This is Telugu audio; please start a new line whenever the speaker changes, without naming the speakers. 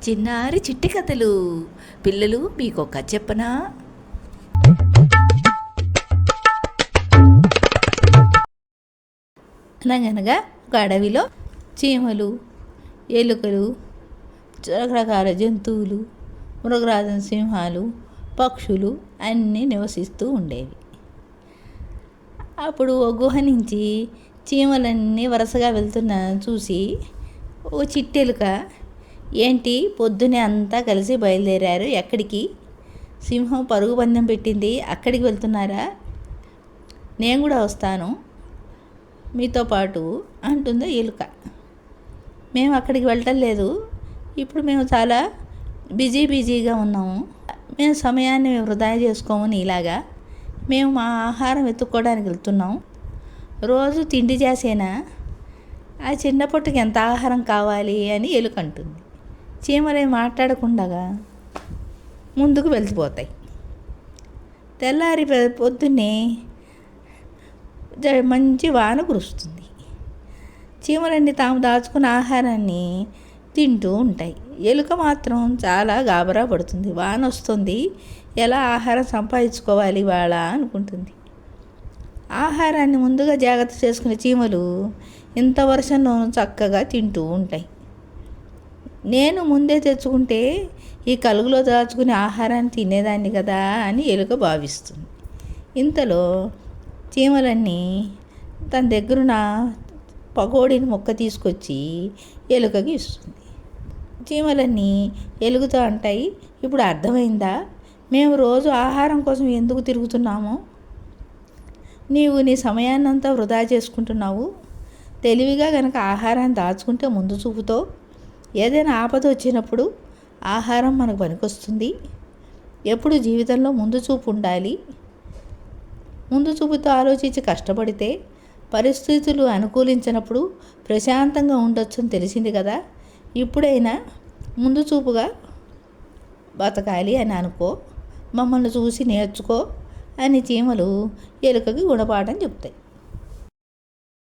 చిన్నారి చిట్టి కథలు. పిల్లలు, మీకు ఒక కథ చెప్పనా? అనగనగా ఒక అడవిలో చీమలు, ఎలుకలు, రకరకాల జంతువులు, మృగరాజ సింహాలు, పక్షులు అన్నీ నివసిస్తూ ఉండేవి. అప్పుడు ఓ గుహ నుంచి చీమలన్నీ వరుసగా వెళ్తున్నా చూసి ఓ చిట్టెలుక, ఏంటి పొద్దునే అంతా కలిసి బయలుదేరారు, ఎక్కడికి? సింహం పరుగు పందెం పెట్టింది, అక్కడికి వెళ్తున్నారా? నేను కూడా వస్తాను మీతో పాటు అంటుంది ఎలుక. మేము అక్కడికి వెళ్ళటం లేదు, ఇప్పుడు మేము చాలా బిజీగా ఉన్నాము. మేము సమయాన్ని వృధా చేసుకోమని ఇలాగా మేము మా ఆహారం వెతుక్కోవడానికి వెళ్తున్నాం. రోజు తిండి చేసేనా? ఆ చిన్న పొట్టుకి ఎంత ఆహారం కావాలి అని ఎలుక అంటుంది. చీమలే మాట్లాడకుండా ముందుకు వెళ్ళిపోతాయి. తెల్లారి పొద్దున్నే మంచి వాన కురుస్తుంది. చీమలన్నీ తాము దాచుకున్న ఆహారాన్ని తింటూ ఉంటాయి. ఎలుక మాత్రం చాలా గాబరా పడుతుంది. వాన వస్తుంది, ఎలా ఆహారం సంపాదించుకోవాలి వాళ్ళ అనుకుంటుంది. ఆహారాన్ని ముందుగా జాగ్రత్త చేసుకునే చీమలు ఇంత వర్షంలోనూ చక్కగా తింటూ ఉంటాయి. నేను ముందే తెచ్చుకుంటే ఈ కలుగులో దాచుకునే ఆహారాన్ని తినేదాన్ని కదా అని ఎలుక భావిస్తుంది. ఇంతలో చీమలన్నీ తన దగ్గరున్న పకోడీని మొక్క తీసుకొచ్చి ఎలుకకి ఇస్తుంది. చీమలన్నీ ఎలుగుతూ అంటాయి, ఇప్పుడు అర్థమైందా మేము రోజు ఆహారం కోసం ఎందుకు తిరుగుతున్నామో? నీవు నీ సమయాన్నంతా వృధా చేసుకుంటున్నావు. తెలివిగా కనుక ఆహారాన్ని దాచుకుంటే ముందు చూపుతో ఏదైనా ఆపద వచ్చినప్పుడు ఆహారం మనకు పనికొస్తుంది. ఎప్పుడు జీవితంలో ముందు చూపు ఉండాలి. ముందు చూపుతో ఆలోచించి కష్టపడితే పరిస్థితులు అనుకూలించినప్పుడు ప్రశాంతంగా ఉండొచ్చు అని తెలిసింది కదా. ఇప్పుడైనా ముందు చూపుగా బతకాలి అని అనుకో, మమ్మల్ని చూసి నేర్చుకో అని చీమలు ఎలుకకి గుణపాఠం చెప్తాయి.